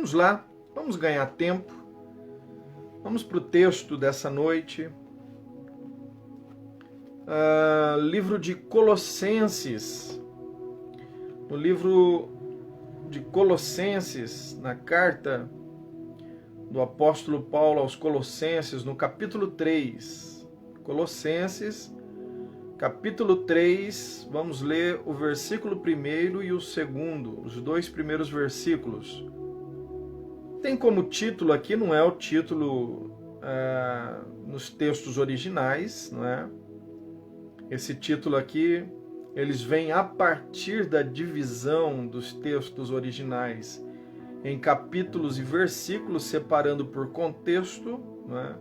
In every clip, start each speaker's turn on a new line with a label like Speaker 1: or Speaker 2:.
Speaker 1: vamos lá, vamos ganhar tempo. Vamos para o texto dessa noite. Livro de Colossenses. No livro de Colossenses, na carta do apóstolo Paulo aos Colossenses, no capítulo 3. Colossenses, capítulo 3, vamos ler o versículo 1 e o 2, os dois primeiros versículos. Tem como título aqui, não é o título nos textos originais, não é? Esse título aqui, eles vêm a partir da divisão dos textos originais em capítulos e versículos, separando por contexto, não é?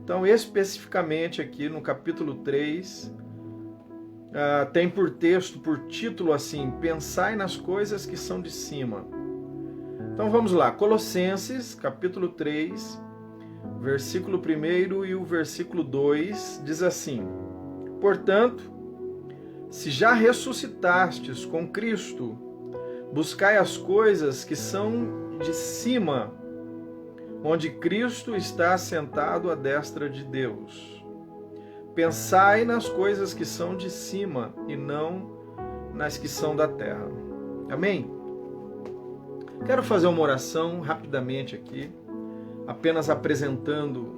Speaker 1: Então, especificamente aqui no capítulo 3, tem por texto, por título assim, Pensai nas coisas que são de cima. Então vamos lá, Colossenses, capítulo 3, versículo 1 e o versículo 2, diz assim: Portanto, se já ressuscitastes com Cristo, buscai as coisas que são de cima, onde Cristo está assentado à destra de Deus. Pensai nas coisas que são de cima e não nas que são da terra. Amém? Quero fazer uma oração rapidamente aqui, apenas apresentando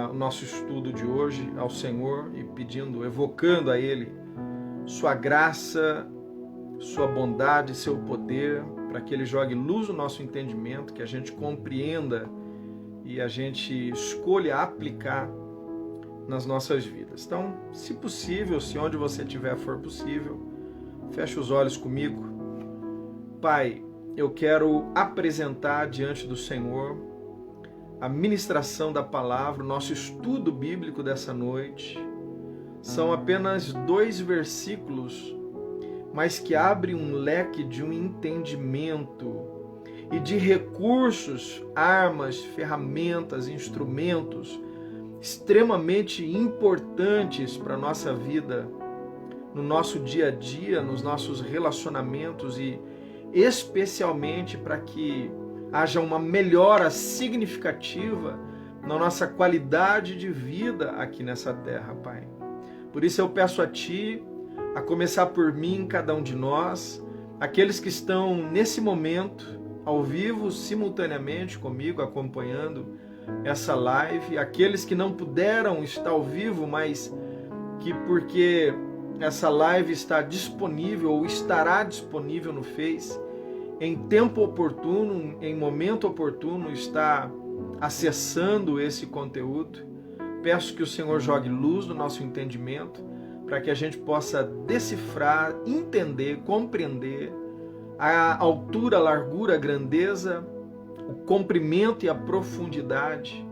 Speaker 1: o nosso estudo de hoje ao Senhor e pedindo, evocando a Ele sua graça, sua bondade, seu poder, para que Ele jogue luz no nosso entendimento, que a gente compreenda e a gente escolha aplicar nas nossas vidas. Então, se possível, se onde você estiver for possível, feche os olhos comigo. Pai, eu quero apresentar diante do Senhor a ministração da palavra, o nosso estudo bíblico dessa noite. São apenas 2 versículos, mas que abrem um leque de um entendimento e de recursos, armas, ferramentas, instrumentos extremamente importantes para a nossa vida, no nosso dia a dia, nos nossos relacionamentos e especialmente para que haja uma melhora significativa na nossa qualidade de vida aqui nessa terra, Pai. Por isso eu peço a Ti, a começar por mim, cada um de nós, aqueles que estão nesse momento, ao vivo, simultaneamente comigo, acompanhando essa live, aqueles que não puderam estar ao vivo, mas que porque essa live está disponível ou estará disponível no Face, em tempo oportuno, em momento oportuno, está acessando esse conteúdo. Peço que o Senhor jogue luz no nosso entendimento, para que a gente possa decifrar, entender, compreender a altura, a largura, a grandeza, o comprimento e a profundidade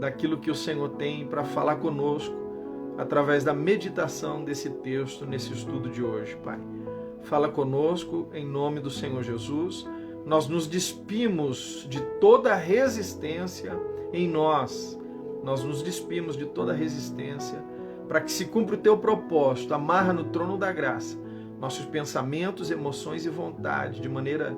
Speaker 1: daquilo que o Senhor tem para falar conosco através da meditação desse texto, nesse estudo de hoje, Pai. Fala conosco em nome do Senhor Jesus. Nós nos despimos de toda resistência em nós. Nós nos despimos de toda resistência para que se cumpra o teu propósito. Amarra no trono da graça nossos pensamentos, emoções e vontade, de maneira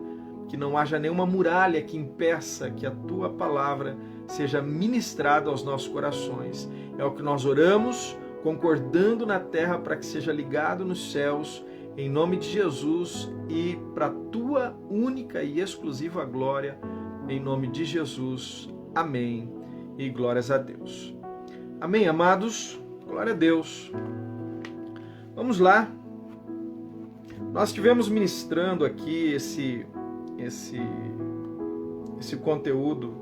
Speaker 1: que não haja nenhuma muralha que impeça que a tua palavra seja ministrada aos nossos corações. É o que nós oramos, concordando na terra para que seja ligado nos céus, em nome de Jesus, e para a tua única e exclusiva glória, em nome de Jesus. Amém. E glórias a Deus. Amém, amados? Glória a Deus. Vamos lá. Nós estivemos ministrando aqui esse conteúdo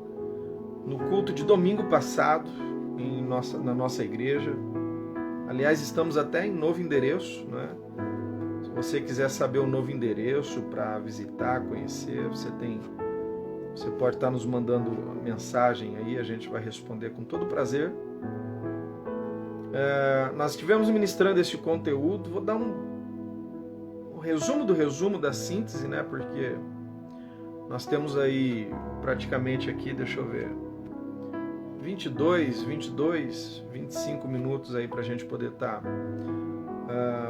Speaker 1: no culto de domingo passado na nossa igreja. Aliás, estamos até em novo endereço, né? Se você quiser saber o novo endereço para visitar, conhecer, você pode estar nos mandando mensagem aí, a gente vai responder com todo prazer. Nós estivemos ministrando esse conteúdo, vou dar um resumo do resumo da síntese, né? Porque nós temos aí praticamente aqui, deixa eu ver, 25 minutos aí para a gente poder estar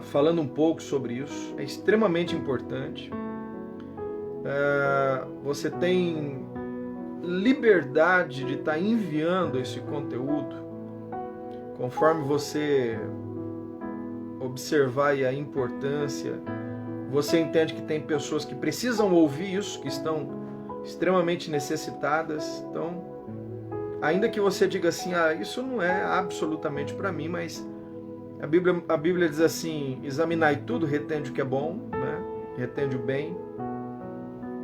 Speaker 1: falando um pouco sobre isso. É extremamente importante. você tem liberdade de estar enviando esse conteúdo conforme você observar aí a importância. Você entende que tem pessoas que precisam ouvir isso, que estão extremamente necessitadas. Então, ainda que você diga assim, isso não é absolutamente para mim, mas a Bíblia diz assim, examinai tudo, retende o que é bom, né? Retende o bem.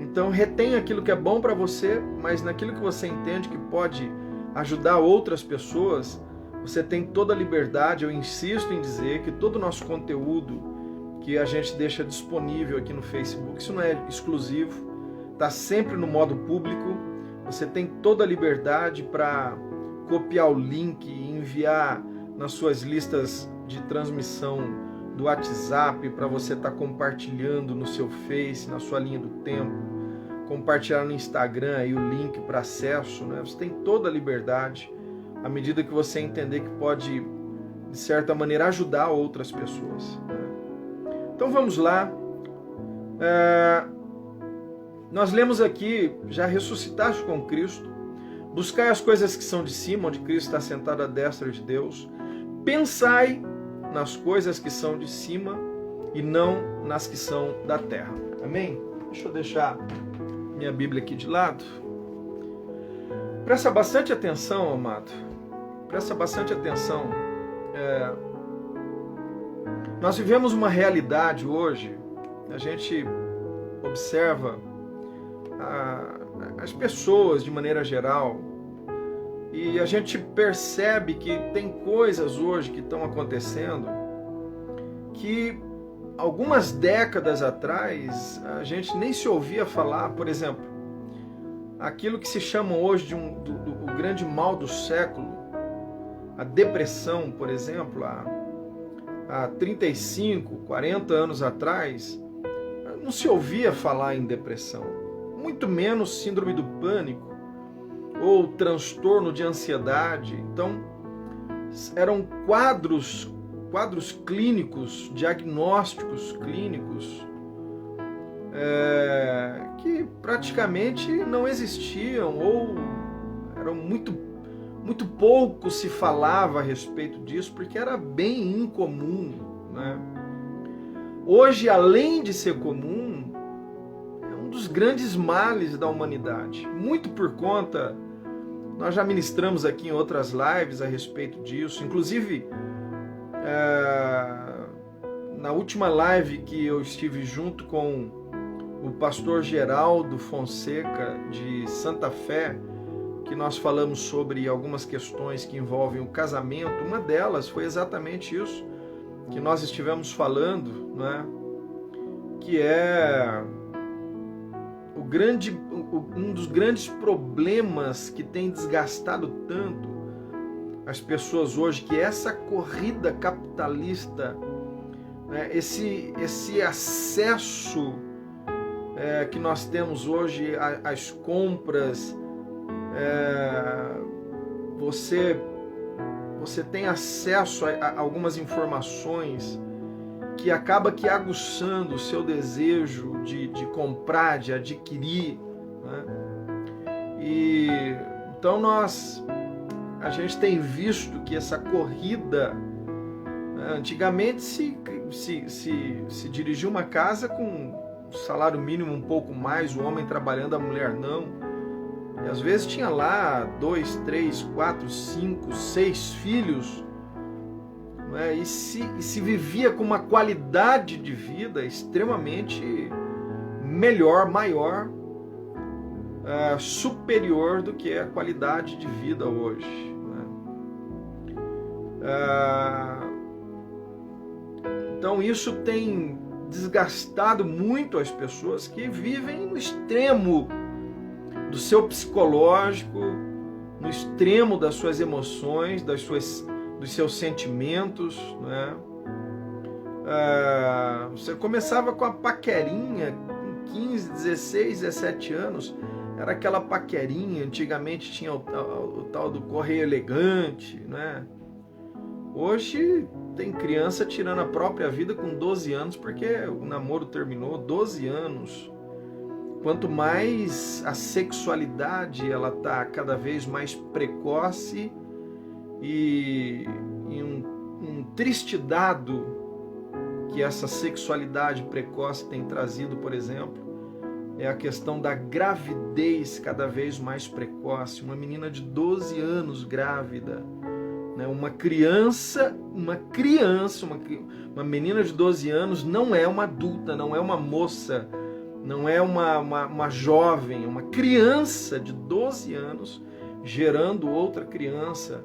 Speaker 1: Então, retém aquilo que é bom para você, mas naquilo que você entende que pode ajudar outras pessoas, você tem toda a liberdade. Eu insisto em dizer que todo o nosso conteúdo que a gente deixa disponível aqui no Facebook, isso não é exclusivo, está sempre no modo público. Você tem toda a liberdade para copiar o link e enviar nas suas listas de transmissão do WhatsApp, para você estar compartilhando no seu Face, na sua linha do tempo, compartilhar no Instagram aí o link para acesso, né? Você tem toda a liberdade, à medida que você entender que pode, de certa maneira, ajudar outras pessoas, né? Então vamos lá. Nós lemos aqui, já ressuscitaste com Cristo, buscai as coisas que são de cima, onde Cristo está sentado à destra de Deus, pensai nas coisas que são de cima e não nas que são da terra. Amém? Deixa eu deixar minha Bíblia aqui de lado. Presta bastante atenção, amado. Presta bastante atenção. Nós vivemos uma realidade hoje, a gente observa as pessoas de maneira geral, e a gente percebe que tem coisas hoje que estão acontecendo que algumas décadas atrás a gente nem se ouvia falar. Por exemplo, aquilo que se chama hoje de do grande mal do século, a depressão, por exemplo, há 35, 40 anos atrás, não se ouvia falar em depressão, muito menos síndrome do pânico ou transtorno de ansiedade. Então, eram quadros clínicos, diagnósticos clínicos, que praticamente não existiam, ou eram muito pouco se falava a respeito disso, porque era bem incomum, né? Hoje, além de ser comum, é um dos grandes males da humanidade. Muito por conta, nós já ministramos aqui em outras lives a respeito disso, inclusive na última live que eu estive junto com o pastor Geraldo Fonseca de Santa Fé, que nós falamos sobre algumas questões que envolvem o casamento. Uma delas foi exatamente isso que nós estivemos falando, né? Que é um dos grandes problemas que tem desgastado tanto as pessoas hoje, que é essa corrida capitalista, né? Esse acesso que nós temos hoje às compras. Você tem acesso a algumas informações que acaba que aguçando o seu desejo de comprar, de adquirir, né? E então a gente tem visto que essa corrida, né? Antigamente se dirigia uma casa com salário mínimo um pouco mais, o homem trabalhando, a mulher não. E às vezes tinha lá 2, 3, 4, 5, 6 filhos, né? E se vivia com uma qualidade de vida extremamente melhor, maior, superior do que a qualidade de vida hoje, né? Então isso tem desgastado muito as pessoas que vivem no extremo do seu psicológico, no extremo das suas emoções, dos seus sentimentos, né? Você começava com a paquerinha, com 15, 16, 17 anos, era aquela paquerinha. Antigamente tinha o tal do correio elegante, né? Hoje tem criança tirando a própria vida com 12 anos, porque o namoro terminou. 12 anos. quanto mais a sexualidade ela está cada vez mais precoce e um triste dado que essa sexualidade precoce tem trazido, por exemplo, é a questão da gravidez cada vez mais precoce. Uma menina de 12 anos grávida, né? Uma menina de 12 anos não é uma adulta, não é uma moça, não é uma jovem, é uma criança de 12 anos gerando outra criança.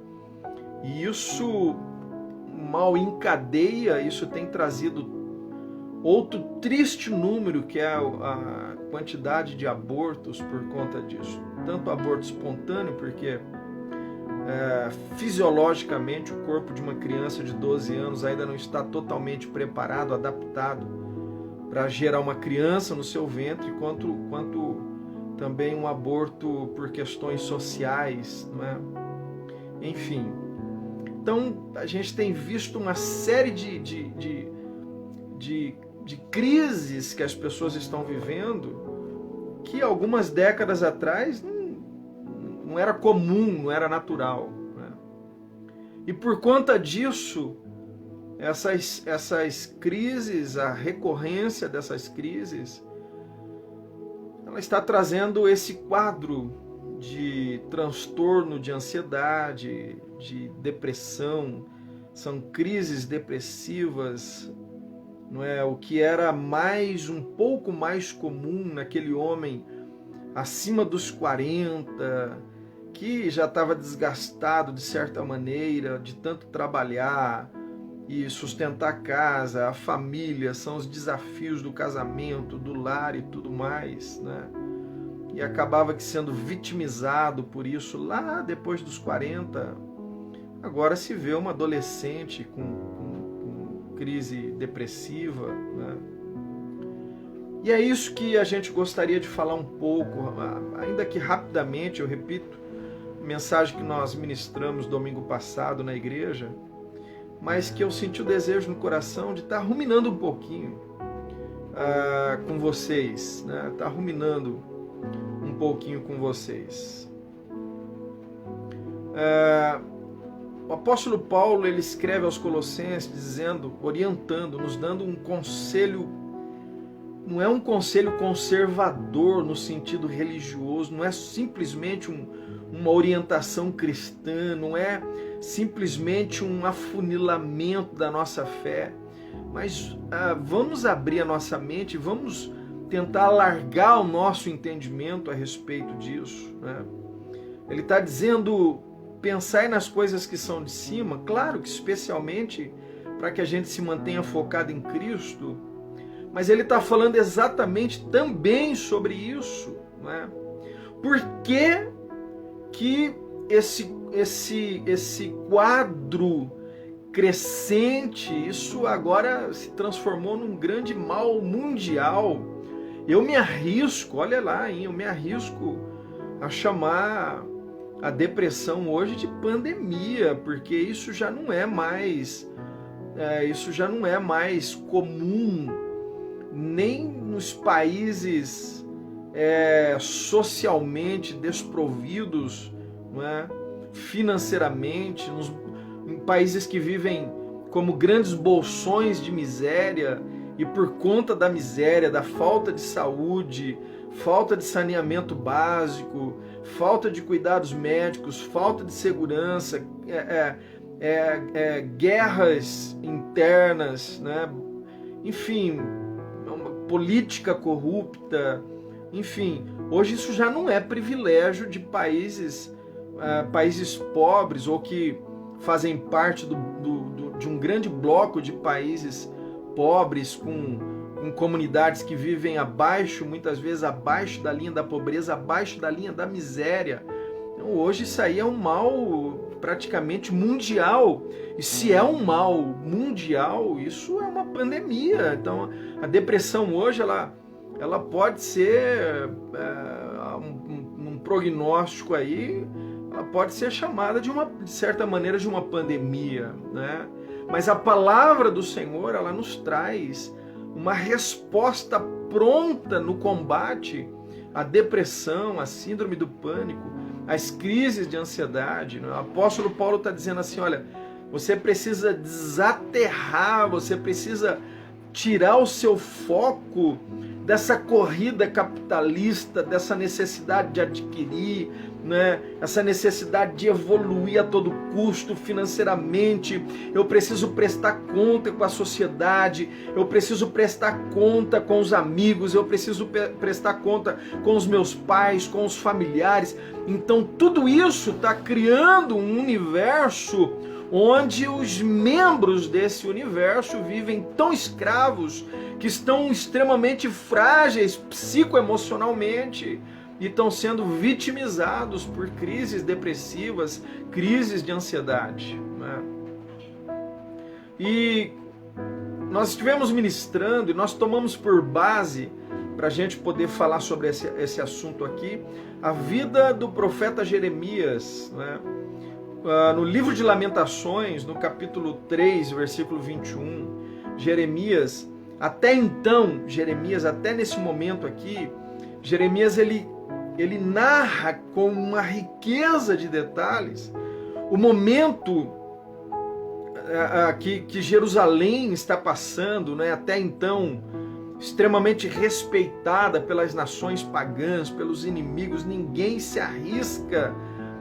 Speaker 1: E isso mal encadeia, isso tem trazido outro triste número, que é a quantidade de abortos por conta disso. Tanto aborto espontâneo, porque fisiologicamente o corpo de uma criança de 12 anos ainda não está totalmente preparado, adaptado para gerar uma criança no seu ventre, quanto também um aborto por questões sociais, não é? Enfim, então a gente tem visto uma série de crises que as pessoas estão vivendo, que algumas décadas atrás não era comum, não era natural, né? E por conta disso, essas crises, a recorrência dessas crises, ela está trazendo esse quadro de transtorno, de ansiedade, de depressão. São crises depressivas, não é? O que era um pouco mais comum naquele homem acima dos 40, que já estava desgastado de certa maneira, de tanto trabalhar e sustentar a casa, a família, são os desafios do casamento, do lar e tudo mais, né? E acabava que sendo vitimizado por isso lá depois dos 40. Agora se vê uma adolescente com crise depressiva, né? E é isso que a gente gostaria de falar um pouco, ainda que rapidamente, eu repito, mensagem que nós ministramos domingo passado na igreja, mas que eu senti o desejo no coração de estar ruminando um pouquinho com vocês, né? Estar ruminando um pouquinho com vocês. O apóstolo Paulo, ele escreve aos Colossenses dizendo, orientando, nos dando um conselho. Não é um conselho conservador no sentido religioso, não é simplesmente uma orientação cristã, não é simplesmente um afunilamento da nossa fé, mas vamos abrir a nossa mente, vamos tentar alargar o nosso entendimento a respeito disso, né? Ele está dizendo, pensai nas coisas que são de cima, claro que especialmente para que a gente se mantenha focado em Cristo, mas ele está falando exatamente também sobre isso, né? Por que esse quadro crescente, isso agora se transformou num grande mal mundial? Eu me arrisco, olha lá, hein, eu me arrisco a chamar a depressão hoje de pandemia, porque isso já não é mais comum nem nos países socialmente desprovidos, não é? Financeiramente, em países que vivem como grandes bolsões de miséria, e por conta da miséria, da falta de saúde, falta de saneamento básico, falta de cuidados médicos, falta de segurança, guerras internas, né? Enfim, uma política corrupta, enfim, hoje isso já não é privilégio de países pobres ou que fazem parte de um grande bloco de países pobres com comunidades que vivem muitas vezes abaixo da linha da pobreza, abaixo da linha da miséria. Então, hoje isso aí é um mal praticamente mundial. E se é um mal mundial, isso é uma pandemia. Então, a depressão hoje, ela pode ser um prognóstico aí, ela pode ser chamada de certa maneira de uma pandemia, né? Mas a palavra do Senhor, ela nos traz uma resposta pronta no combate a depressão, a síndrome do pânico, as crises de ansiedade. O apóstolo Paulo está dizendo assim, olha, você precisa desaterrar, você precisa tirar o seu foco dessa corrida capitalista, dessa necessidade de adquirir, né? Essa necessidade de evoluir a todo custo financeiramente. Eu preciso prestar conta com a sociedade, eu preciso prestar conta com os amigos, eu preciso prestar conta com os meus pais, com os familiares. Então tudo isso está criando um universo onde os membros desse universo vivem tão escravos que estão extremamente frágeis psicoemocionalmente e estão sendo vitimizados por crises depressivas, crises de ansiedade, né? E nós estivemos ministrando e nós tomamos por base, para a gente poder falar sobre esse assunto aqui, a vida do profeta Jeremias, né? No livro de Lamentações, no capítulo 3, versículo 21, Jeremias, até nesse momento aqui, Jeremias ele narra com uma riqueza de detalhes o momento que Jerusalém está passando, né? Até então extremamente respeitada pelas nações pagãs, pelos inimigos. Ninguém se arrisca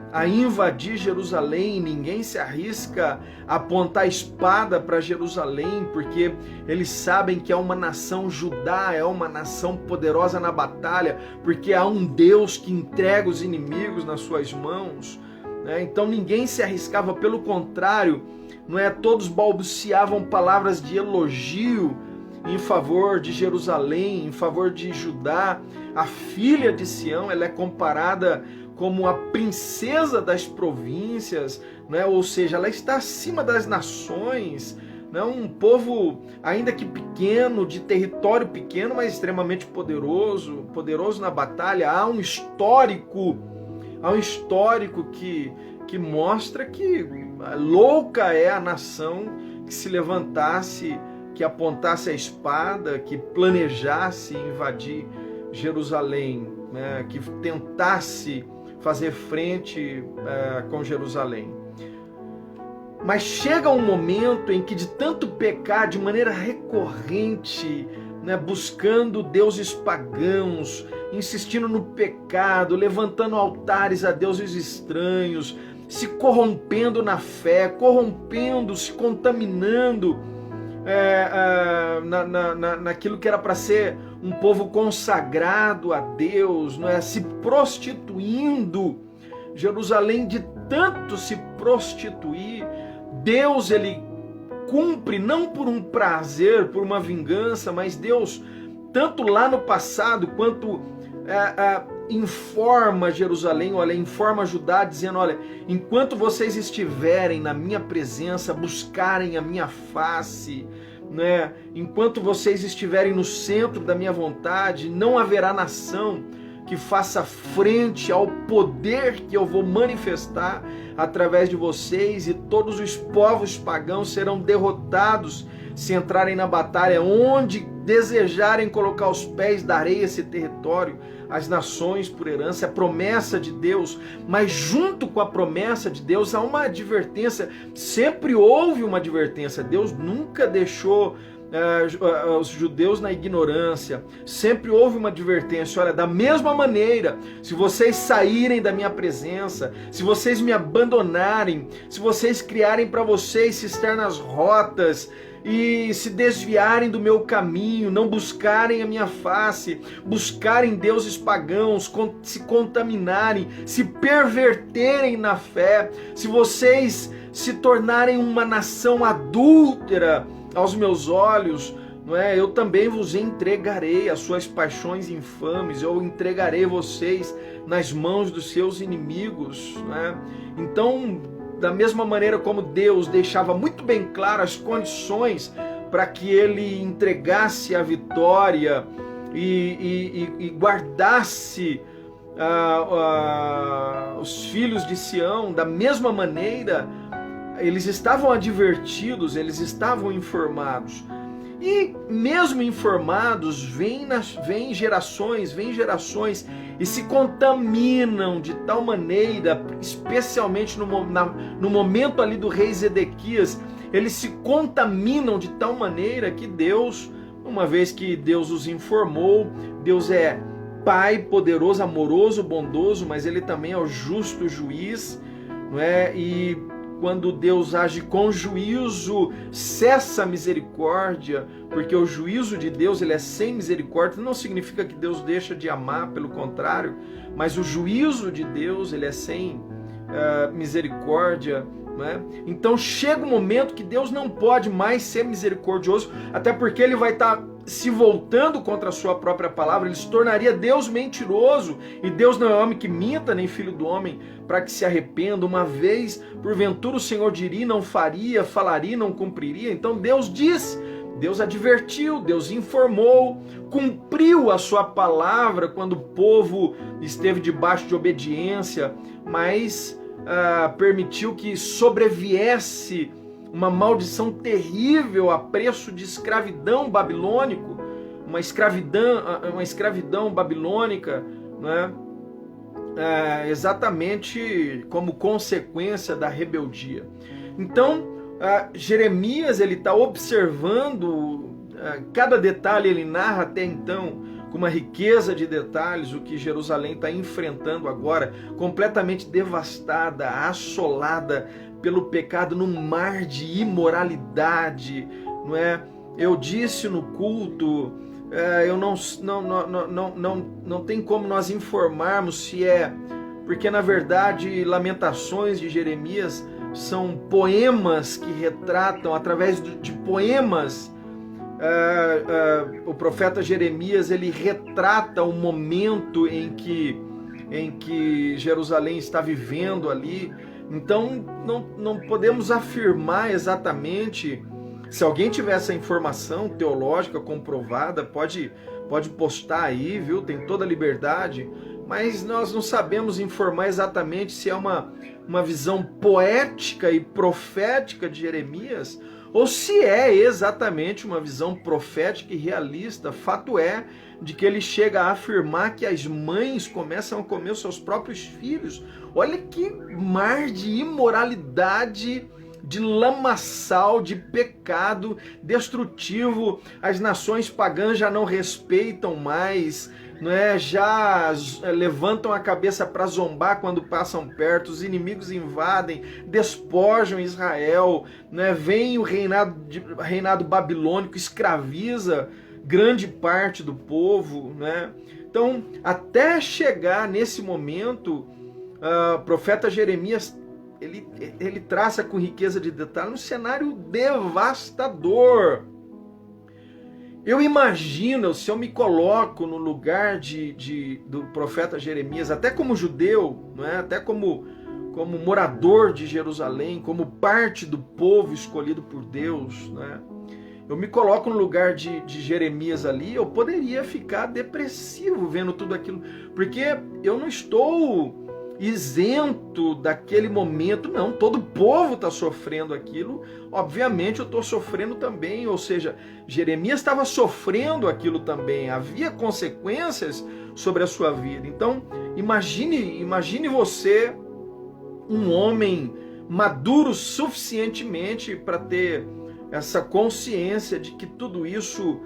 Speaker 1: a invadir Jerusalém, ninguém se arrisca a apontar a espada para Jerusalém, porque eles sabem que é uma nação Judá, é uma nação poderosa na batalha, porque há um Deus que entrega os inimigos nas suas mãos, né? Então ninguém se arriscava, pelo contrário, não é? Todos balbuciavam palavras de elogio em favor de Jerusalém, em favor de Judá. A filha de Sião, ela é comparada como a princesa das províncias, né? Ou seja, ela está acima das nações, né? Um povo, ainda que pequeno, de território pequeno, mas extremamente poderoso na batalha. Há um histórico que mostra que louca é a nação que se levantasse, que apontasse a espada, que planejasse invadir Jerusalém, né? Que tentasse fazer frente com Jerusalém. Mas chega um momento em que, de tanto pecar de maneira recorrente, né, buscando deuses pagãos, insistindo no pecado, levantando altares a deuses estranhos, se corrompendo na fé, se contaminando naquilo que era para ser um povo consagrado a Deus, não é? Se prostituindo. Jerusalém, de tanto se prostituir, Deus ele cumpre não por um prazer, por uma vingança, mas Deus, tanto lá no passado quanto informa Jerusalém, olha, informa Judá, dizendo, olha, enquanto vocês estiverem na minha presença, buscarem a minha face, né? Enquanto vocês estiverem no centro da minha vontade, não haverá nação que faça frente ao poder que eu vou manifestar através de vocês, e todos os povos pagãos serão derrotados se entrarem na batalha. Onde desejarem colocar os pés, darei esse território às nações por herança. É a promessa de Deus, mas junto com a promessa de Deus há uma advertência. Sempre houve uma advertência. Deus nunca deixou os judeus na ignorância. Sempre houve uma advertência. Olha, da mesma maneira, se vocês saírem da minha presença, se vocês me abandonarem, se vocês criarem para vocês cisternas rotas e se desviarem do meu caminho, não buscarem a minha face, buscarem deuses pagãos, se contaminarem, se perverterem na fé, se vocês se tornarem uma nação adúltera aos meus olhos, não é? Eu também vos entregarei as suas paixões infames, eu entregarei vocês nas mãos dos seus inimigos, não é? Então, da mesma maneira como Deus deixava muito bem claro as condições para que ele entregasse a vitória e guardasse os filhos de Sião, da mesma maneira eles estavam advertidos, eles estavam informados. E mesmo informados, vêm gerações e se contaminam de tal maneira, especialmente no momento ali do rei Zedequias, eles se contaminam de tal maneira que Deus, uma vez que Deus os informou, Deus é Pai poderoso, amoroso, bondoso, mas Ele também é o justo juiz, não é? E quando Deus age com juízo, cessa a misericórdia, porque o juízo de Deus ele é sem misericórdia. Não significa que Deus deixa de amar, pelo contrário, mas o juízo de Deus ele é sem misericórdia. Né? Então chega um momento que Deus não pode mais ser misericordioso, até porque ele vai estar se voltando contra a sua própria palavra, ele se tornaria Deus mentiroso, e Deus não é homem que minta, nem filho do homem, para que se arrependa. Uma vez, porventura, o Senhor diria, não faria, falaria, não cumpriria. Então Deus disse, Deus advertiu, Deus informou, cumpriu a sua palavra quando o povo esteve debaixo de obediência, mas permitiu que sobreviesse uma maldição terrível a preço de escravidão babilônico, uma escravidão babilônica, né? Exatamente como consequência da rebeldia. Então, Jeremias ele está observando cada detalhe, ele narra até então com uma riqueza de detalhes o que Jerusalém está enfrentando agora, completamente devastada, assolada pelo pecado, num mar de imoralidade, não é? Eu disse no culto, não tem como nós informarmos se é, porque na verdade Lamentações de Jeremias são poemas que retratam, através de poemas, o profeta Jeremias ele retrata o momento em que Jerusalém está vivendo ali. Então não podemos afirmar exatamente. Se alguém tiver essa informação teológica comprovada, pode postar aí, viu? Tem toda a liberdade, mas nós não sabemos informar exatamente se é uma visão poética e profética de Jeremias, ou se é exatamente uma visão profética e realista. Fato é de que ele chega a afirmar que as mães começam a comer os seus próprios filhos. Olha que mar de imoralidade, de lamaçal, de pecado destrutivo. As nações pagãs já não respeitam mais, não é? Já levantam a cabeça para zombar quando passam perto. Os inimigos invadem, despojam Israel, não é? Vem o reinado babilônico, escraviza grande parte do povo, né? Então, até chegar nesse momento, o profeta Jeremias ele traça com riqueza de detalhe um cenário devastador. Eu imagino, se eu me coloco no lugar do profeta Jeremias, até como judeu, não é? Até como morador de Jerusalém, como parte do povo escolhido por Deus, né? Eu me coloco no lugar de Jeremias ali, eu poderia ficar depressivo vendo tudo aquilo, porque eu não estou isento daquele momento, não, todo o povo está sofrendo aquilo, obviamente eu estou sofrendo também, ou seja, Jeremias estava sofrendo aquilo também, havia consequências sobre a sua vida. Então, imagine você, um homem maduro suficientemente para ter essa consciência de que tudo isso,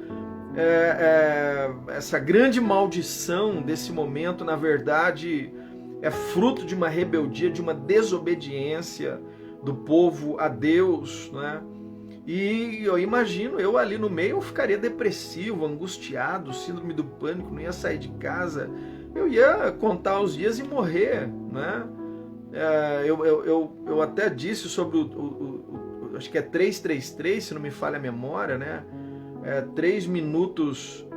Speaker 1: essa grande maldição desse momento, na verdade, é fruto de uma rebeldia, de uma desobediência do povo a Deus, né? E eu imagino, eu ali no meio, eu ficaria depressivo, angustiado, síndrome do pânico, não ia sair de casa, eu ia contar os dias e morrer, né? Eu até disse sobre acho que é 333, se não me falha a memória, né? 3 minutos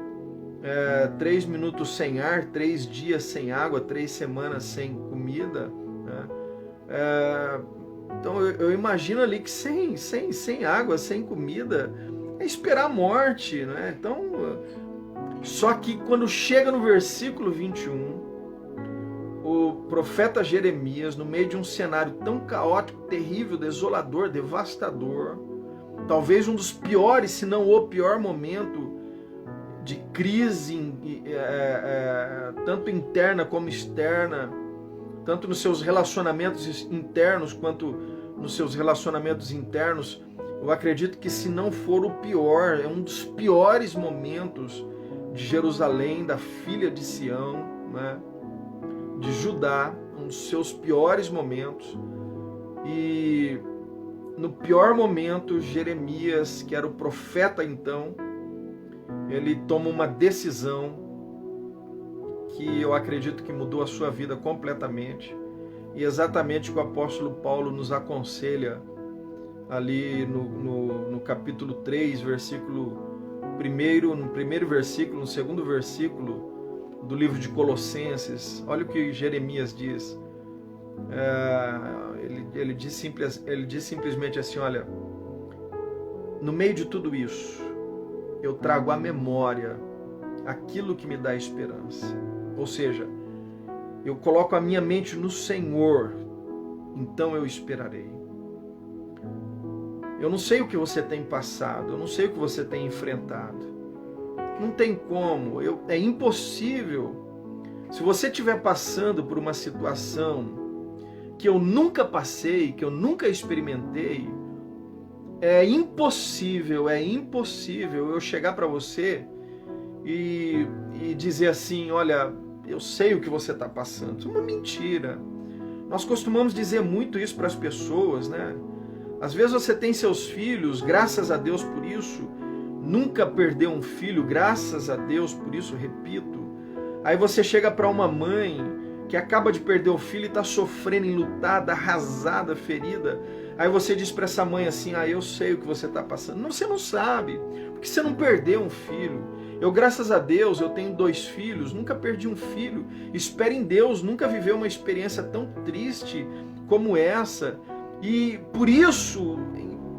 Speaker 1: sem ar, 3 dias sem água, 3 semanas sem comida, né? Então eu imagino ali que sem água, sem comida, é esperar a morte, né? Então, só que quando chega no versículo 21, o profeta Jeremias, no meio de um cenário tão caótico, terrível, desolador, devastador, talvez um dos piores, se não o pior momento de crise, tanto interna como externa, tanto nos seus relacionamentos internos quanto nos seus relacionamentos internos. Eu acredito que, se não for o pior, é um dos piores momentos de Jerusalém, da filha de Sião, né? De Judá, um dos seus piores momentos. E no pior momento, Jeremias, que era o profeta então, ele toma uma decisão que eu acredito que mudou a sua vida completamente. E exatamente o que o apóstolo Paulo nos aconselha ali no capítulo 3, versículo 1, no primeiro versículo, no segundo versículo do livro de Colossenses. Olha o que Jeremias diz. Ele diz simplesmente assim: olha, no meio de tudo isso, eu trago à memória aquilo que me dá esperança. Ou seja, eu coloco a minha mente no Senhor, então eu esperarei. Eu não sei o que você tem passado, eu não sei o que você tem enfrentado. Não tem como, é impossível. Se você estiver passando por uma situação que eu nunca passei, que eu nunca experimentei, é impossível eu chegar para você e dizer assim: olha, eu sei o que você está passando. Isso é uma mentira. Nós costumamos dizer muito isso para as pessoas, né? Às vezes você tem seus filhos, graças a Deus por isso, nunca perdeu um filho, graças a Deus por isso, repito. Aí você chega para uma mãe que acaba de perder o filho e está sofrendo, enlutada, arrasada, ferida. Aí você diz para essa mãe assim: eu sei o que você está passando. Não, você não sabe, porque você não perdeu um filho. Eu, graças a Deus, eu tenho 2 filhos, nunca perdi um filho. Espero em Deus nunca viver uma experiência tão triste como essa. E por isso,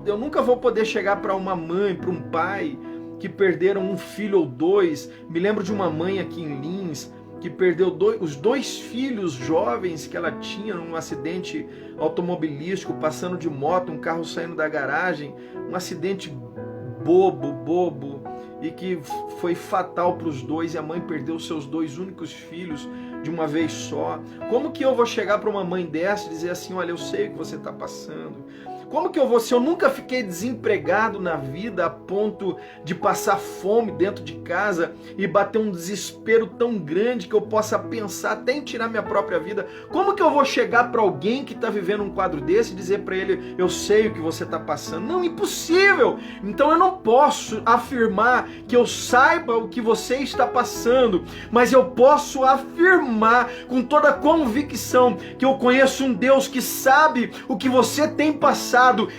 Speaker 1: eu nunca vou poder chegar para uma mãe, para um pai que perderam um filho ou 2. Me lembro de uma mãe aqui em Lins que perdeu os 2 filhos jovens que ela tinha num acidente automobilístico, passando de moto, um carro saindo da garagem, um acidente bobo, e que foi fatal para os 2, e a mãe perdeu seus 2 únicos filhos de uma vez só. Como que eu vou chegar para uma mãe dessa e dizer assim: olha, eu sei o que você está passando? Como que eu vou, se eu nunca fiquei desempregado na vida a ponto de passar fome dentro de casa e bater um desespero tão grande que eu possa pensar até em tirar minha própria vida? Como que eu vou chegar para alguém que está vivendo um quadro desse e dizer para ele: eu sei o que você está passando? Não, impossível! Então eu não posso afirmar que eu saiba o que você está passando, mas eu posso afirmar com toda a convicção que eu conheço um Deus que sabe o que você tem passado.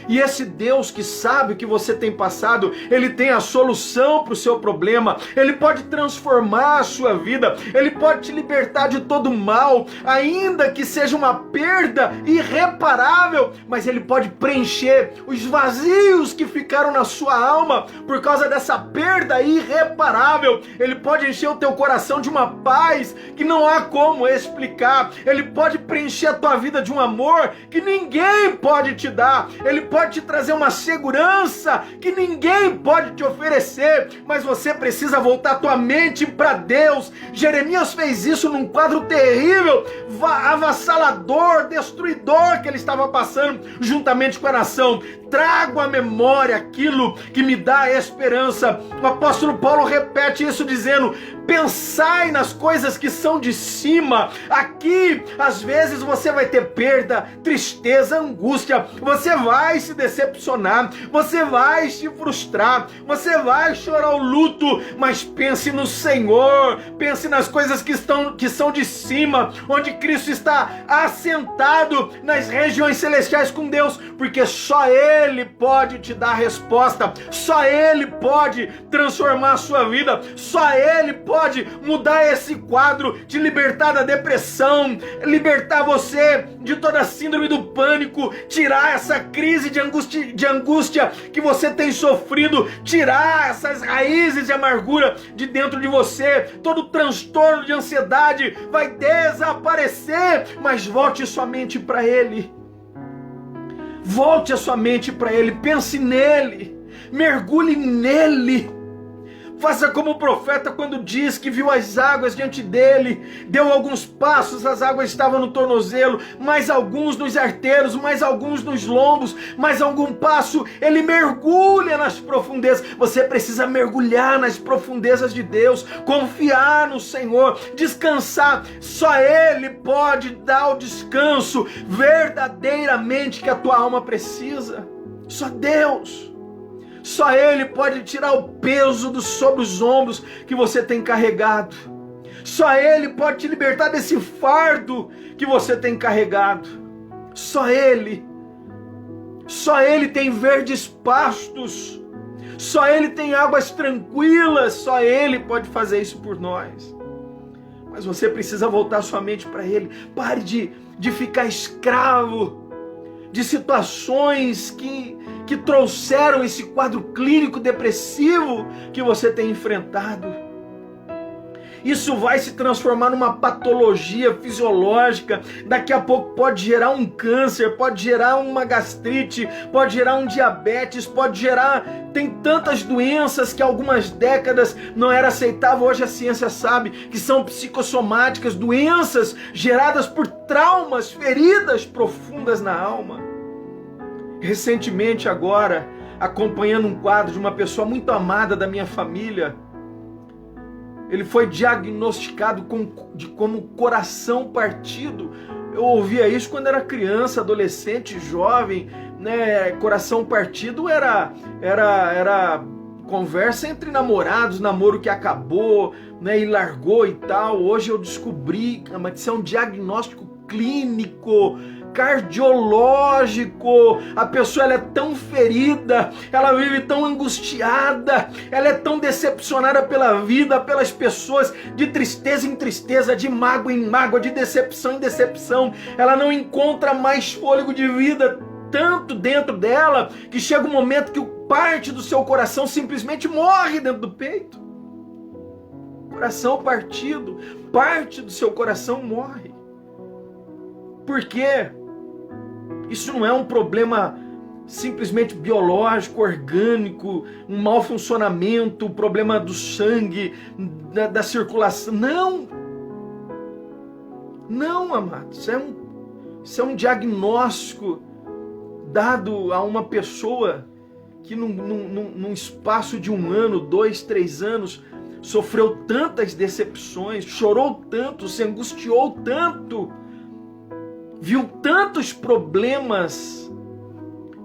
Speaker 1: E esse Deus que sabe o que você tem passado, Ele tem a solução para o seu problema. Ele pode transformar a sua vida, Ele pode te libertar de todo mal, ainda que seja uma perda irreparável, mas Ele pode preencher os vazios que ficaram na sua alma por causa dessa perda irreparável. Ele pode encher o teu coração de uma paz que não há como explicar. Ele pode preencher a tua vida de um amor que ninguém pode te dar. Ele pode te trazer uma segurança que ninguém pode te oferecer, mas você precisa voltar a tua mente para Deus. Jeremias fez isso num quadro terrível, avassalador, destruidor que ele estava passando juntamente com a nação. Trago à memória aquilo que me dá esperança. O apóstolo Paulo repete isso dizendo: pensai nas coisas que são de cima. Aqui, às vezes, você vai ter perda, tristeza, angústia, você vai se decepcionar, você vai se frustrar, você vai chorar o luto, mas pense no Senhor, pense nas coisas que são de cima, onde Cristo está assentado nas regiões celestiais com Deus, porque só Ele pode te dar a resposta, só Ele pode transformar a sua vida, só Ele pode mudar esse quadro, te libertar da depressão, libertar você de toda a síndrome do pânico, tirar essa crise de angústia que você tem sofrido, tirar essas raízes de amargura de dentro de você, todo o transtorno de ansiedade vai desaparecer, mas volte sua mente para Ele. Volte a sua mente para Ele, pense nele. mergulhe nele. Faça como o profeta quando diz que viu as águas diante dele, deu alguns passos, as águas estavam no tornozelo, mais alguns nos arteiros, mais alguns nos lombos, mais algum passo, ele mergulha nas profundezas. Você precisa mergulhar nas profundezas de Deus, confiar no Senhor, descansar. Só Ele pode dar o descanso verdadeiramente que a tua alma precisa. Só Deus. Só Ele pode tirar o peso sobre os ombros que você tem carregado. Só Ele pode te libertar desse fardo que você tem carregado. Só Ele. Só Ele tem verdes pastos. Só Ele tem águas tranquilas. Só Ele pode fazer isso por nós. Mas você precisa voltar sua mente para Ele. Pare de ficar escravo de situações que trouxeram esse quadro clínico depressivo que você tem enfrentado. Isso vai se transformar numa patologia fisiológica. Daqui a pouco pode gerar um câncer, pode gerar uma gastrite, pode gerar um diabetes, pode gerar... Tem tantas doenças que há algumas décadas não era aceitável. Hoje a ciência sabe que são psicossomáticas, doenças geradas por traumas, feridas profundas na alma. Recentemente agora, acompanhando um quadro de uma pessoa muito amada da minha família, ele foi diagnosticado como coração partido. Eu ouvia isso quando era criança, adolescente, jovem, né? Coração partido era conversa entre namorados, namoro que acabou, né? E largou e tal. Hoje eu descobri, mas isso é um diagnóstico clínico, cardiológico. A pessoa ela é tão ferida, ela vive tão angustiada, ela é tão decepcionada pela vida, pelas pessoas, de tristeza em tristeza, de mágoa em mágoa, de decepção em decepção. Ela não encontra mais fôlego de vida tanto dentro dela, que chega um momento que parte do seu coração simplesmente morre dentro do peito. Coração partido, parte do seu coração morre. Por quê? Isso não é um problema simplesmente biológico, orgânico, um mau funcionamento, problema do sangue, da circulação. Não! Não, amados. Isso é um diagnóstico dado a uma pessoa que num espaço de 1 ano, 2, 3 anos, sofreu tantas decepções, chorou tanto, se angustiou tanto, viu tantos problemas,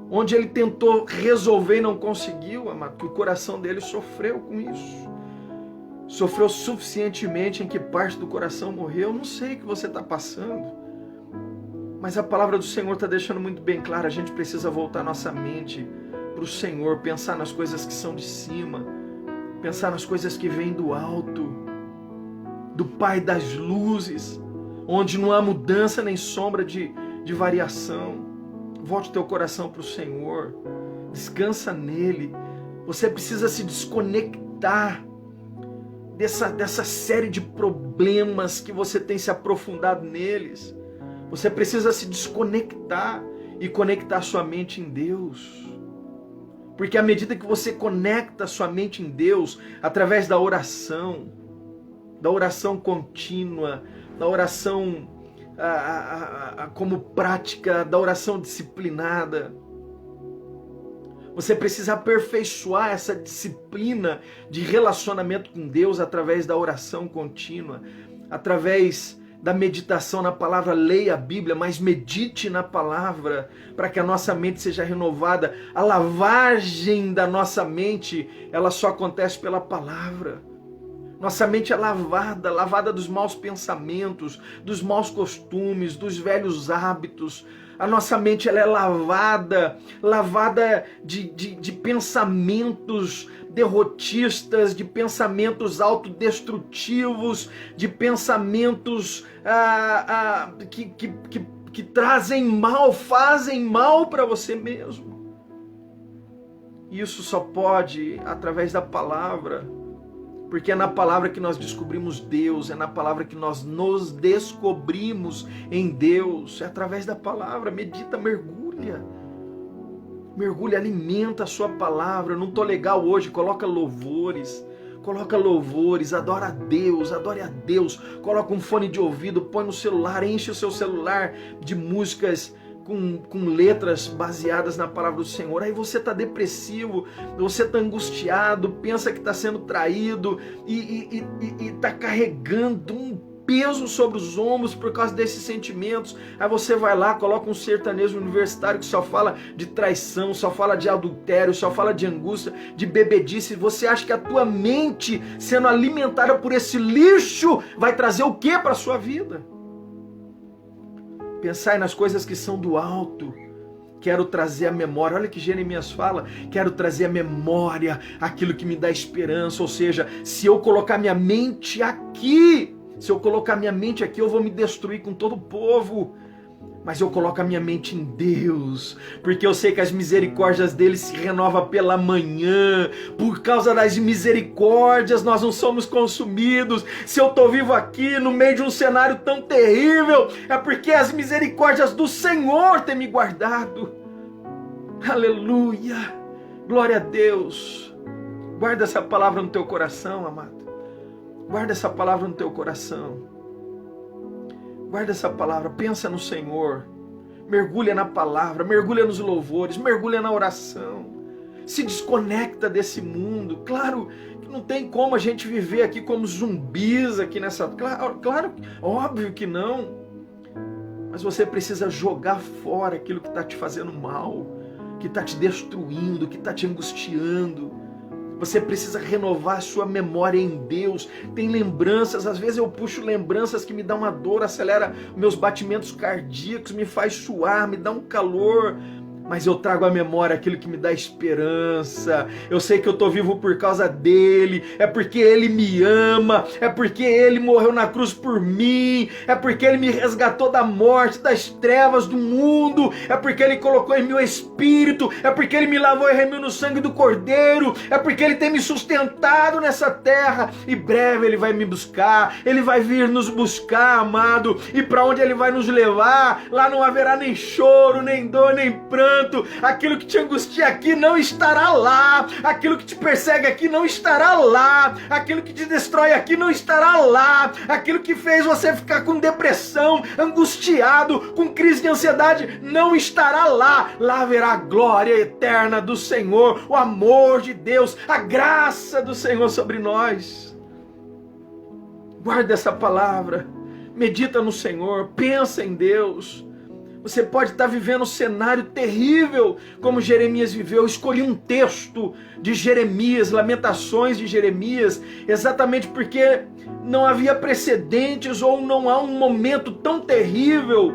Speaker 1: onde ele tentou resolver e não conseguiu, amado, que o coração dele sofreu com isso. Sofreu suficientemente em que parte do coração morreu. Eu não sei o que você está passando, mas a palavra do Senhor está deixando muito bem claro. A gente precisa voltar nossa mente para o Senhor, pensar nas coisas que são de cima, pensar nas coisas que vêm do alto, do Pai das luzes, onde não há mudança nem sombra de variação. Volte teu coração para o Senhor, descansa nele. Você precisa se desconectar dessa série de problemas que você tem se aprofundado neles. Você precisa se desconectar e conectar sua mente em Deus. Porque à medida que você conecta sua mente em Deus, através da oração contínua, da oração como prática, da oração disciplinada, você precisa aperfeiçoar essa disciplina de relacionamento com Deus através da oração contínua, através da meditação na palavra. Leia a Bíblia, mas medite na palavra, para que a nossa mente seja renovada. A lavagem da nossa mente, ela só acontece pela palavra. Nossa mente é lavada dos maus pensamentos, dos maus costumes, dos velhos hábitos. A nossa mente ela é lavada de pensamentos derrotistas, de pensamentos autodestrutivos, de pensamentos que trazem mal, fazem mal para você mesmo. Isso só pode através da palavra. Porque é na palavra que nós descobrimos Deus, é na palavra que nós nos descobrimos em Deus, é através da palavra. Medita, mergulha mergulha, alimenta a sua palavra. Não estou legal hoje, coloca louvores, adora a Deus, adore a Deus, coloca um fone de ouvido, põe no celular, enche o seu celular de músicas com letras baseadas na palavra do Senhor. Aí você está depressivo, você está angustiado, pensa que está sendo traído e está carregando um peso sobre os ombros por causa desses sentimentos. Aí você vai lá, coloca um sertanejo universitário que só fala de traição, só fala de adultério, só fala de angústia, de bebedice. Você acha que a tua mente, sendo alimentada por esse lixo, vai trazer o que para a sua vida? Pensai nas coisas que são do alto. Quero trazer a memória, olha que Jeremias fala, quero trazer a memória, aquilo que me dá esperança. Ou seja, se eu colocar minha mente aqui, eu vou me destruir com todo o povo. Mas eu coloco a minha mente em Deus, porque eu sei que as misericórdias dele se renovam pela manhã. Por causa das misericórdias nós não somos consumidos. Se eu estou vivo aqui no meio de um cenário tão terrível, é porque as misericórdias do Senhor têm me guardado. Aleluia, glória a Deus. Guarda essa palavra no teu coração, amado. Guarda essa palavra no teu coração. Guarda essa palavra, pensa no Senhor, mergulha na palavra, mergulha nos louvores, mergulha na oração, se desconecta desse mundo. Claro que não tem como a gente viver aqui como zumbis aqui nessa... Claro, óbvio que não, mas você precisa jogar fora aquilo que está te fazendo mal, que está te destruindo, que está te angustiando. Você precisa renovar a sua memória em Deus. Tem lembranças, às vezes eu puxo lembranças que me dão uma dor, acelera meus batimentos cardíacos, me faz suar, me dá um calor. Mas eu trago à memória aquilo que me dá esperança. Eu sei que eu estou vivo por causa dele. É porque ele me ama. É porque ele morreu na cruz por mim. É porque ele me resgatou da morte, das trevas, do mundo. É porque ele colocou em meu espírito. É porque ele me lavou e remiu no sangue do Cordeiro. É porque ele tem me sustentado nessa terra. E breve ele vai me buscar. Ele vai vir nos buscar, amado. E para onde ele vai nos levar? Lá não haverá nem choro, nem dor, nem pranto. Aquilo que te angustia aqui não estará lá. Aquilo que te persegue aqui não estará lá. Aquilo que te destrói aqui não estará lá. Aquilo que fez você ficar com depressão, angustiado, com crise de ansiedade, não estará lá. Lá haverá a glória eterna do Senhor, o amor de Deus, a graça do Senhor sobre nós. Guarda essa palavra, medita no Senhor, pensa em Deus. Você pode estar vivendo um cenário terrível, como Jeremias viveu. Eu escolhi um texto de Jeremias, Lamentações de Jeremias, exatamente porque não havia precedentes ou não há um momento tão terrível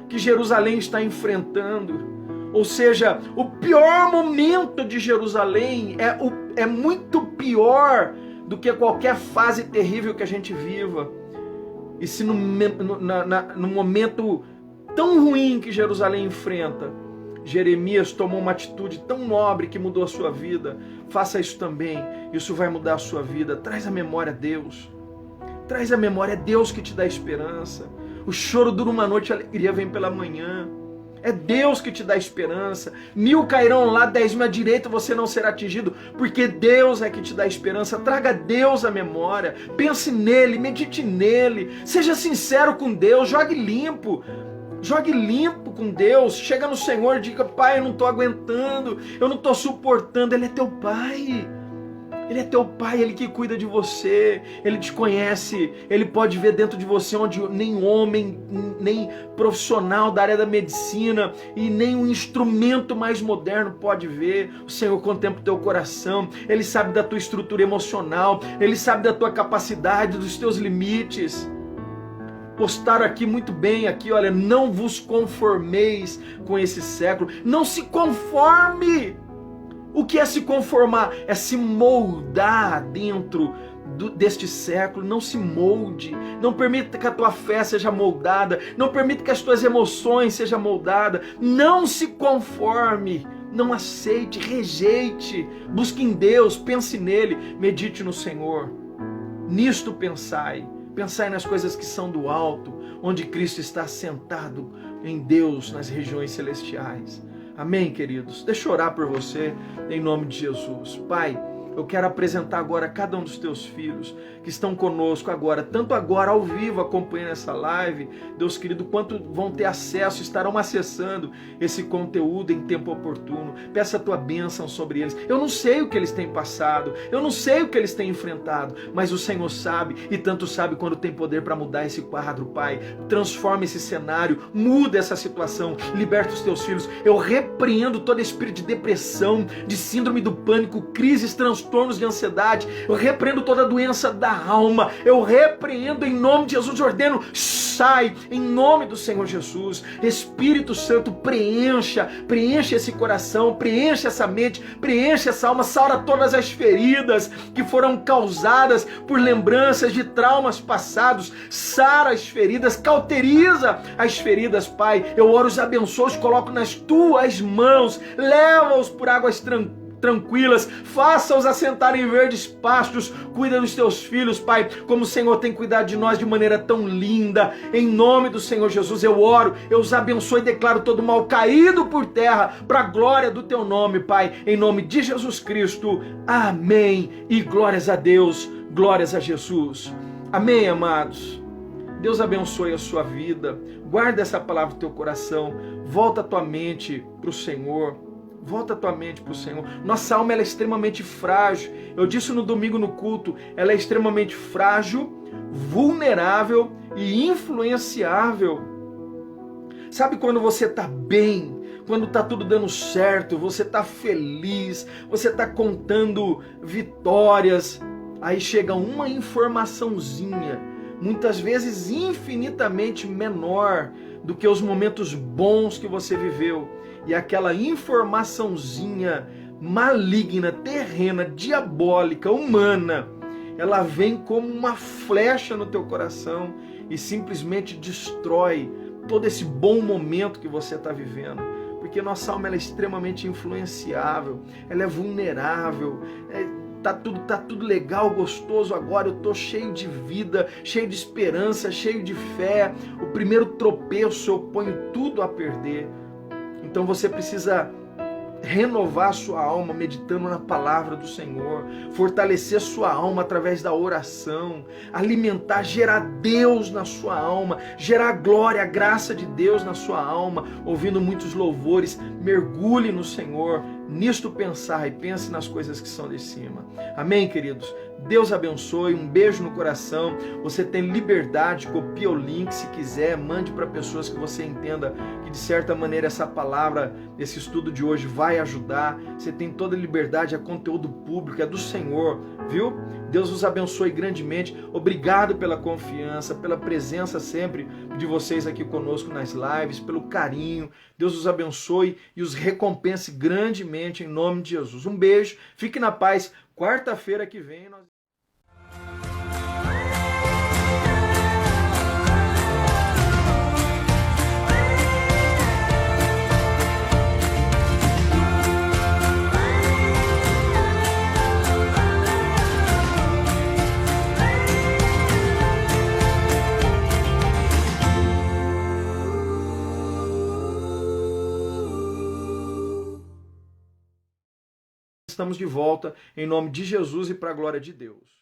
Speaker 1: que Jerusalém está enfrentando. Ou seja, o pior momento de Jerusalém é muito pior do que qualquer fase terrível que a gente viva. E se no momento tão ruim que Jerusalém enfrenta, Jeremias tomou uma atitude tão nobre que mudou a sua vida, faça isso também. Isso vai mudar a sua vida. Traz a memória a Deus. Traz a memória, é Deus que te dá esperança. O choro dura uma noite, a alegria vem pela manhã. É Deus que te dá esperança. 1000 cairão lá, 10.000 à direita, você não será atingido, porque Deus é que te dá esperança. Traga Deus à memória, pense nele, medite nele, seja sincero com Deus, jogue limpo com Deus. Chega no Senhor e diga: Pai, eu não estou aguentando, eu não estou suportando. Ele é teu Pai. Ele é teu Pai, Ele que cuida de você, Ele te conhece, Ele pode ver dentro de você onde nem homem, nem profissional da área da medicina e nem um instrumento mais moderno pode ver. O Senhor contempla o teu coração, Ele sabe da tua estrutura emocional, Ele sabe da tua capacidade, dos teus limites. Postaram aqui muito bem, aqui, olha, não vos conformeis com esse século, não se conforme. O que é se conformar? É se moldar dentro deste século. Não se molde, não permita que a tua fé seja moldada, não permita que as tuas emoções sejam moldadas, não se conforme, não aceite, rejeite, busque em Deus, pense nele, medite no Senhor. Nisto pensai nas coisas que são do alto, onde Cristo está sentado em Deus nas regiões celestiais. Amém, queridos? Deixa eu orar por você, em nome de Jesus. Pai, eu quero apresentar agora cada um dos teus filhos que estão conosco agora, tanto agora ao vivo acompanhando essa live, Deus querido, quanto vão ter acesso, estarão acessando esse conteúdo em tempo oportuno. Peça a tua bênção sobre eles. Eu não sei o que eles têm passado, eu não sei o que eles têm enfrentado, mas o Senhor sabe, e tanto sabe quando tem poder para mudar esse quadro, Pai. Transforma esse cenário, muda essa situação, liberta os teus filhos. Eu repreendo todo espírito de depressão, de síndrome do pânico, crises, transtornos de ansiedade. Eu repreendo toda doença da alma. Eu repreendo em nome de Jesus, ordeno, sai em nome do Senhor Jesus. Espírito Santo, preencha esse coração, preencha essa mente, preencha essa alma, sara todas as feridas que foram causadas por lembranças de traumas passados, sara as feridas, cauteriza as feridas, Pai. Eu oro, os abençoo, os coloco nas tuas mãos, leva-os por águas tranquilas, faça-os assentar em verdes pastos, cuida dos teus filhos, Pai, como o Senhor tem cuidado de nós de maneira tão linda. Em nome do Senhor Jesus eu oro, eu os abençoo e declaro todo mal caído por terra, para a glória do teu nome, Pai, em nome de Jesus Cristo, amém, e glórias a Deus, glórias a Jesus, amém, amados. Deus abençoe a sua vida, guarda essa palavra no teu coração, volta a tua mente para o Senhor. Volta a tua mente para o Senhor. Nossa alma ela é extremamente frágil. Eu disse no domingo no culto, ela é extremamente frágil, vulnerável e influenciável. Sabe quando você está bem, quando está tudo dando certo, você está feliz, você está contando vitórias, aí chega uma informaçãozinha, muitas vezes infinitamente menor do que os momentos bons que você viveu. E aquela informaçãozinha maligna, terrena, diabólica, humana, ela vem como uma flecha no teu coração e simplesmente destrói todo esse bom momento que você está vivendo. Porque nossa alma ela é extremamente influenciável, ela é vulnerável, tá tudo legal, gostoso agora, eu tô cheio de vida, cheio de esperança, cheio de fé. O primeiro tropeço eu ponho tudo a perder. Então você precisa renovar a sua alma meditando na palavra do Senhor, fortalecer a sua alma através da oração, alimentar, gerar Deus na sua alma, gerar a glória, a graça de Deus na sua alma, ouvindo muitos louvores. Mergulhe no Senhor, nisto pensar e pense nas coisas que são de cima. Amém, queridos? Deus abençoe, um beijo no coração. Você tem liberdade, copia o link se quiser, mande para pessoas que você entenda que de certa maneira essa palavra, esse estudo de hoje vai ajudar. Você tem toda a liberdade, é conteúdo público, é do Senhor, viu? Deus os abençoe grandemente. Obrigado pela confiança, pela presença sempre de vocês aqui conosco nas lives, pelo carinho. Deus os abençoe e os recompense grandemente em nome de Jesus. Um beijo, fique na paz. Quarta-feira que vem nós... Estamos de volta em nome de Jesus e para a glória de Deus.